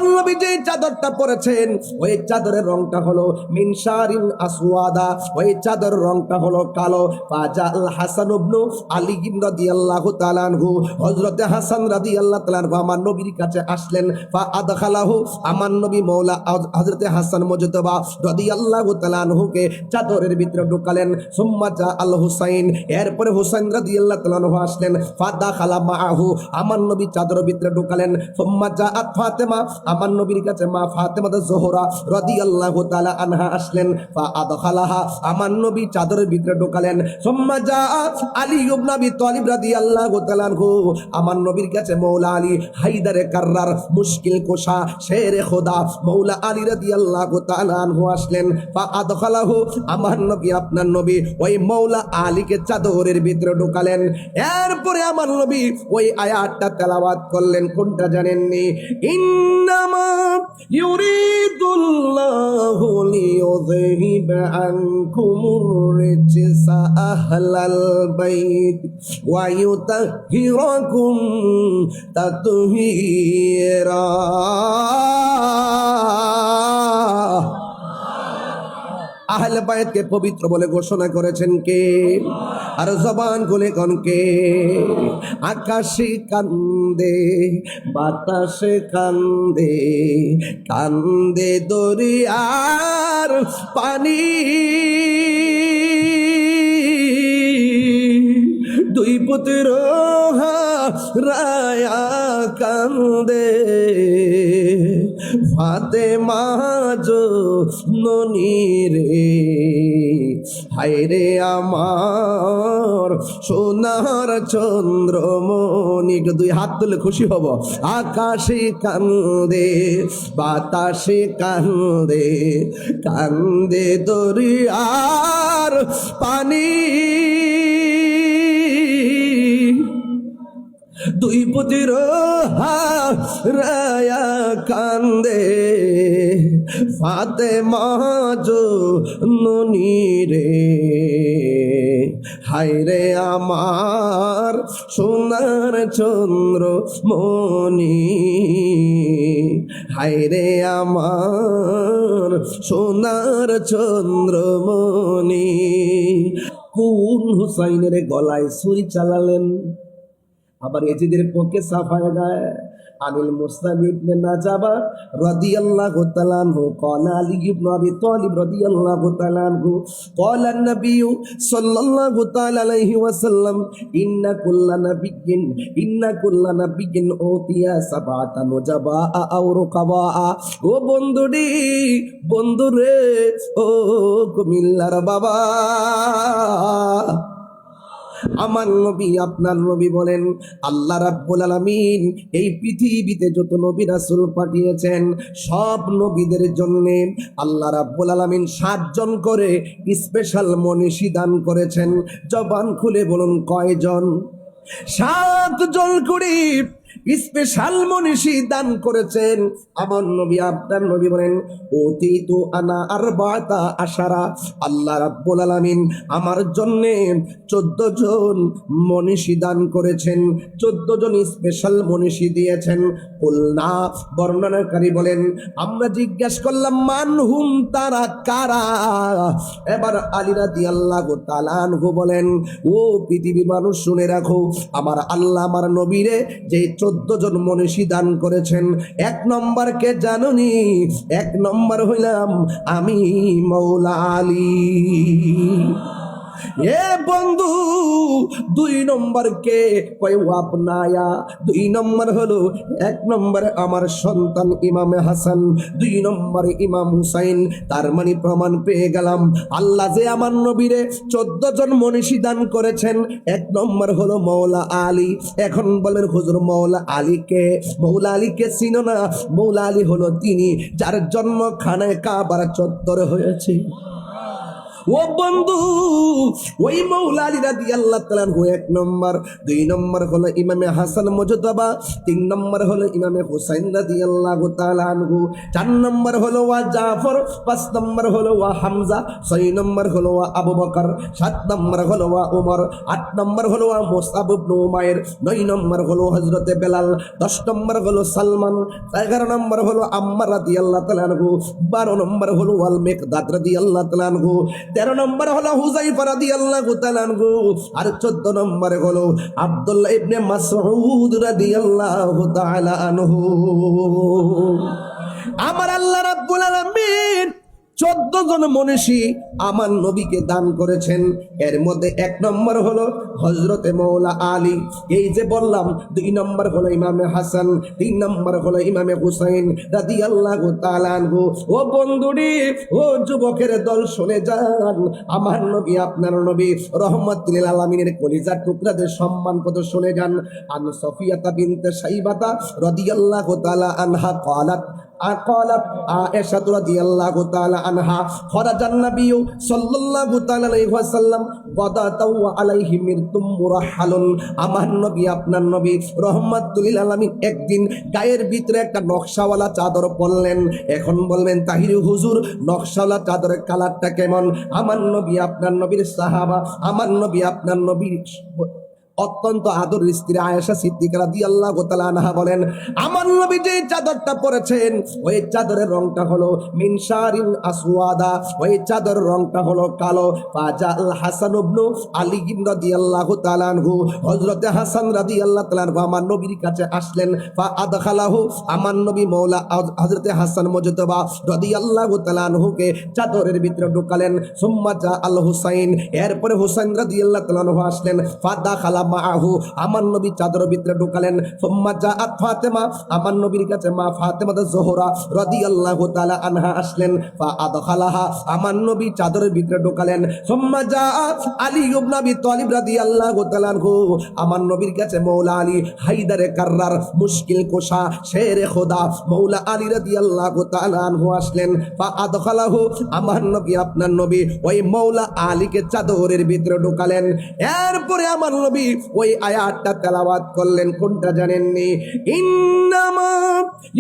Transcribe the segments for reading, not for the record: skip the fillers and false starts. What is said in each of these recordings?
আমার নবী যে চাদরটা পরেছেন ওই চাদরের রংটা হলো মিনশারিন আসওয়াদা, ওই চাদরের রংটা হলো কালো। ফাজাল হাসান ইবনে আলী রাদিয়াল্লাহু তাআলা আনহু, হযরত হাসান রাদিয়াল্লাহু তাআলা আনহু আমার নবীর কাছে আসলেন। ফা আদখালাহু, আমার নবী মাওলা হযরত হাসান মুজতবা রাদিয়াল্লাহু তাআলা আনহুকে চাদরের ভিতরে ঢোকালেন। সুম্মা জা আল হুসাইন, এরপরে হুসাইন রাদিয়াল্লাহু তাআলা আনহু আসলেন। ফা দাখালা মাআহু, আমার নবী চাদরের ভিতরে ঢোকালেন। সুম্মা জা আত ফাতেমা, আমার নবীর কাছে মা ফাতেমা যোহরা রাদিয়াল্লাহু তাআলা আনহা আসলেন। ফা আদখালাহা, আমার নবী চাদরের ভিতরে ঢোকালেন। সুম্মা জা আলী ইবনে আবি তালিব রাদিয়াল্লাহু তাআলা আনহু, আমার নবীর কাছে মাওলা আলী হায়দারে কাররার, মুশকিল কোশা, শেরে খোদা মাওলা আলী রাদিয়াল্লাহু তাআলা আনহু আসলেন। ফা আদখালাহু, আমার নবী আপনার নবী ওই মাওলা আলীকে চাদরের ভিতরে ঢোকালেন। এরপরে আমার নবী ওই আয়াতটা তেলাওয়াত করলেন, কোনটা জানেননি? ইন্নামা ইউরিদুল্লাহু লিইউযহিবা আনকুমুর রিজসা আহলাল বাইত ওয়া ইউতাহহিরাকুম তাতহীরা। আহলে বাইতকে পবিত্র বলে ঘোষণা করেছেন কে? আর জবান খুলে কোন কে? আকাশে কান্দে, বাতাসে কান্দে, কান্দে দরিয়ার পানি, দুই পুত্র রায়া কান্দে, ফাতেমা জননী রে, হায়রে আমার সোনার চন্দ্রমণি। একটু দুই হাত তুলে খুশি হব। আকাশে কান্দে, বাতাসে কান্দে, কান্দে দরিয়ার পানি, দুই পুত্র রায়া কান্দে, ফাতেমা জননী রে, হায়রে আমার সোনার চন্দ্রমণি, হায়রে আমার সোনার চন্দ্রমণি। কোন হুসাইনের গলায় ছুরি চালালেন? আবার এজিদের পক্ষে সাফায় গায় আনিল মুসতাব ইবনে নাজাবা রাদিয়াল্লাহু তাআলা আনহু ক্বালা আলী ইবনে আবি তালিব রাদিয়াল্লাহু তাআলা আনহু ক্বালা an-নাবী সাল্লাল্লাহু তাআলা আলাইহি ওয়াসাল্লাম ইন্না কুল্লা নাবিয়্যিন উতিয়া সাবাতা নুজাবা আও রুকাবা। ও বন্ধুডি, বন্ধুরে, ও কুমিল্লার বাবা, আমার নবী আপনার নবী বলেন আল্লাহ রাব্বুল আলামিন এই পৃথিবীতে যত নবী রাসূল পাঠিয়েছেন সব নবীদের জন্য আল্লাহ রাব্বুল আলামিন 7 জন করে স্পেশাল মনীষী দান করেছেন। জবান খুলে বলুন কয়জন? 7 জন করে স্পেশাল মনীষী দান করেছেন আমার নবী আপনার নবী বলেন অতীতু আনা আরবাতা আশারা। আল্লাহ রাব্বুল আলামিন আমার জন্য 14 জন মনীষী দান করেছেন, 14 জন স্পেশাল মনীষী দিয়েছেন। কুলনা, বর্ণনাকারী বলেন আমরা জিজ্ঞাসা করলাম মানহুম, তারা কারা? এবার আলী রাদিয়াল্লাহু তাআলা আনহু বলেন ও পৃথিবীর মানুষ শুনে রাখো, আমার আল্লাহ আমার নবীরে যে 14 জন মনীষী দান করেছেন, 1 নম্বর কে জানুনি? 1 নম্বর হইলাম আমি মাওলা আলী। এ বন্ধু 2 নম্বর কে? কয় আপনায়া। 2 নম্বর হলো 1 নম্বর আমার সন্তান ইমামে হাসান, 2 নম্বর ইমাম হুসাইন। তার মানে প্রমাণ পেয়ে গেলাম আল্লাহ যে আমার নবীরে 14 জন মনীষী দান করেছেন, 1 নম্বর হলো মাওলা আলী। এখন বলেন হুজুর মাওলা আলীকে, মাওলা আলীকে চিনো না? মাওলা আলী হলো তিনি যার জন্ম খানায় কাবার চত্বরে হয়েছে। ও বন্ধু, ওই মৌলা আলী রাদিয়াল্লাহু তাআলা আনহু 1 নম্বর, 2 নম্বর হলো ইমামে হাসান মুজতবা, 3 নম্বর হলো ইমামে হুসাইন রাদিয়াল্লাহু তাআলা আনহু, 4 নম্বর হলো ওয়া জাফর, 5 নম্বর হলো ওয়া হামজা, 6 নম্বর হলো ওয়া আবু বকর, 7 নম্বর হলো ওয়া উমর, 8 নম্বর হলো ওয়া মুসআব ইবনে উমাইর, 9 নম্বর হলো হযরতে বেলাল, 10 নম্বর হলো সালমান, 11 নম্বর হলো আম্মার রাদিয়াল্লাহু তাআলা আনহু, 12 নম্বর হলো ওয়াল মিকদাদ রাদিয়াল্লাহু তাআলা আনহু, 13 নম্বর হলো হুযায়ফা রাদিয়াল্লাহু তাআলা আনহু, আর 14 নম্বরে হলো আব্দুল্লাহ ইবনে মাসউদ রাদিয়াল্লাহু তাআলা আনহু। আমার আল্লাহ রাব্বুল আলামিন 14 জন মনীষী আমার নবীকে দান করেছেন। এর মধ্যে 1 নম্বর হলো হযরতে মৌলা আলী, এই যে বললাম। 2 নম্বর হলো ইমামে হাসান, 3 নম্বর হলো ইমামে হুসাইন রাদিয়াল্লাহু তাআলা আনহু। ও বন্ধুরি, ও যুবকের দল, শুনে যান, আমার নবী, আপনার নবী রহমাতুল লিল আলামিনের কলিজার টুকরাদের সম্মান কত শুনে যান। আন সফিয়াতা বিনতে সাইবাতা রাদিয়াল্লাহু তাআলা আনহা ক্বালাত قالت عائشة رضي الله تعالى عنها خرج النبي صلى الله تعالى عليه وسلم غداة وعليه مرط مرحل। আমার নবী, আপনার নবী রহমাতুল লিল আলামিন একদিন গায়ের ভিতরে একটা নকশাওয়ালা চাদর পরলেন। এখন বলবেন তাহির হুজুর, নকশাওয়ালা চাদরের কালারটা কেমন? আমার নবী, আপনার নবীর সাহাবা, আমার নবী, আপনার নবীর অত্যন্ত আদর স্ত্রী আয়েশা সিদ্দিকা রাদিয়াল্লাহু তাআলা আনহা বলেন, আমার নবী যে চাদরটা পরেছেন ওই চাদরের রংটা হলো মিনশারিন আসওয়াদা, ওই চাদরের রংটা হলো কালো। ফাজাল হাসান ইবনে আলী রাদিয়াল্লাহু তাআলা আনহু, হযরতে হাসান রাদিয়াল্লাহু তাআলা আনহু আমার নবীর কাছে আসলেন। ফা আদখালাহু, আমার নবী মওলা হযরতে হাসান মুজতবা রাদিয়াল্লাহু তাআলা আনহুকে চাদরের ভিতরে ঢুকালেন। সুম্মা জা আল হুসাইন, এরপরে হুসাইন রাদিয়াল্লাহু তাআলা আনহু আসলেন। ফা দাখালা মাআহু, আমার নবী চাদরের ভিতরে ঢুকালেন। সুম্মা জাআত ফাতেমা, আমার নবীর কাছে মা ফাতেমা যোহরা রাদিয়াল্লাহু তাআলা আনহা আসলেন। ফা আদখালাহা, আমার নবী চাদরের ভিতরে ঢুকালেন। সুম্মা জাআত আলী ইবনে আবি তালিব রাদিয়াল্লাহু তাআলা আনহু, আমার নবীর কাছে মওলা আলী হায়দারে কাররার, মুশকিল কোশা, শেরে খোদা মওলা আলী রাদিয়াল্লাহু তাআলা আনহু আসলেন। ফা আদখালাহু, আমার নবী, আপনার নবী ওই মওলা আলীকে চাদরের ভিতরে ঢুকালেন। এরপরে আমার নবী ওই আয়াতটা তেলাওয়াত করলেন, কোনটা জানেননি? ইন্নামা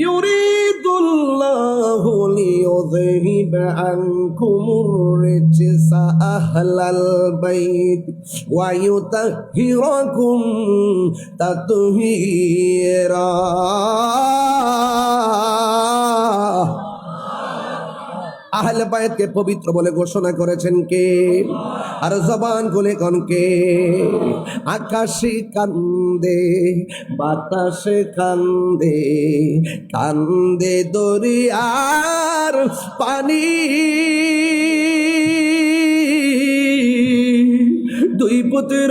ইউরিদুল্লাহু লিইউযহিবা আনকুমুর রিজসা আহলাল বাইত ওয়া ইউতাহহিরাকুম তাতহীরা। আহলে বায়াতকে পবিত্র বলে ঘোষণা করেছেন কে? আর জবান খুলে কোন কে? আকাশে কান্দে, বাতাসে কান্দে, কান্দে দরিয়ার পানি, দুই পুত্র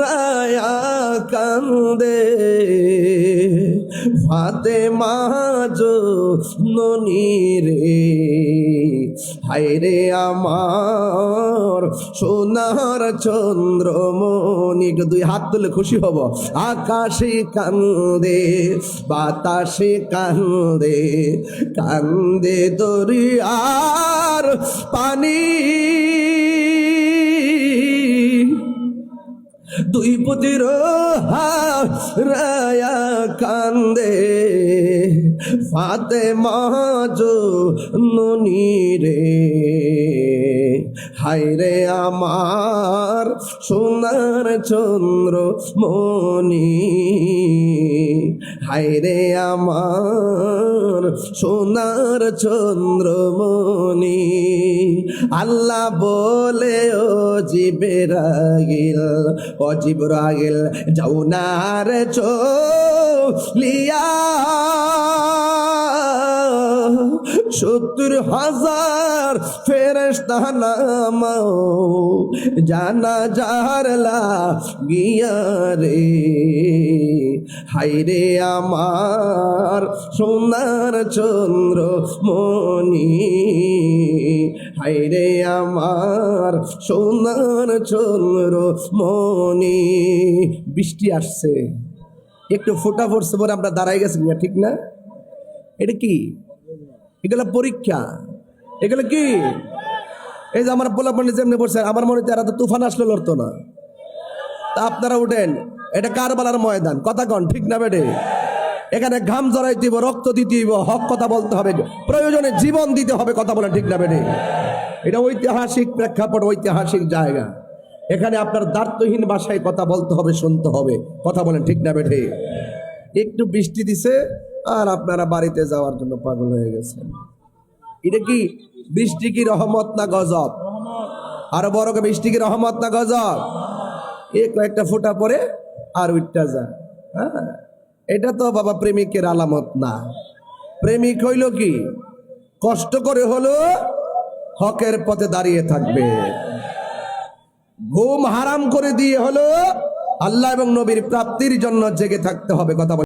রায়া কান্দে, ফাতেমা জননী রে, হায়রে আমার সোনার চন্দ্রমণি। একটু 2 হাত তুলে খুশি হব। আকাশে কান্দে, বাতাসে কান্দে, কান্দে দরিয়ার পানি, দুই পুত্র রায়া কান্দে, ফাতেমা জননী রে, হায়রে আমার সোনার চন্দ্রমণি, হায়রে আমার সোনার চন্দ্রমণি। আল্লাহ বলে ও জিবরাইল, ও জিবরাইল যাও না রে চলিয়া, 70,000 ফেরেশতা নামাও জানাজার লাগিয়া রে, হায়রে আমার সোনার চন্দ্রমণি, হায়রে আমার সোনার চন্দ্রমণি। বৃষ্টি আসছে, একটু ফোঁটা পড়ছে পরে আমরা দাঁড়াই গেছি, ঠিক না? এটা কি? এগুলো পরীক্ষা। এগুলো কি? এই যে আমার পোলাপানি যেমনি বলছে, আমার মনে হয় এরা তো তুফান আসলে লড়তো না। তা আপনারা উঠেন, এটা কারবালার ময়দান, কথা কন ঠিক না বেটে? এখানে ঘাম জড়াইতে হইব, রক্ত দিতে হইব, হক কথা বলতে হবে, প্রয়োজনে জীবন দিতে হবে, কথা বলে ঠিক না বেটে? এটা ঐতিহাসিক প্রেক্ষাপট, ঐতিহাসিক জায়গা। এখানে আপনার দ্বার্থহীন ভাষায় কথা বলতে হবে, শুনতে হবে, কথা বলেন ঠিক না বেটে? একটু বৃষ্টি দিছে আর আপনারা বাড়িতে যাওয়ার জন্য পাগল হয়ে গেছেন। এটা কি বৃষ্টি কি রহমত না গজব? আরো বড় করে, বৃষ্টি কি রহমত না গজব? এ কয়েকটা ফোঁটা পরে আর উঠটা যায়। হ্যাঁ, এটা তো বাবা প্রেমিকের আলামত না। প্রেমিক হইল কি, কষ্ট করে হলো হকের পথে দাঁড়িয়ে থাকবে, ঘুম হারাম করে দিয়ে হলো আল্লাহ এবং নবীর প্রাপ্তির জন্য জেগে থাকতে হবে, কথা বলে।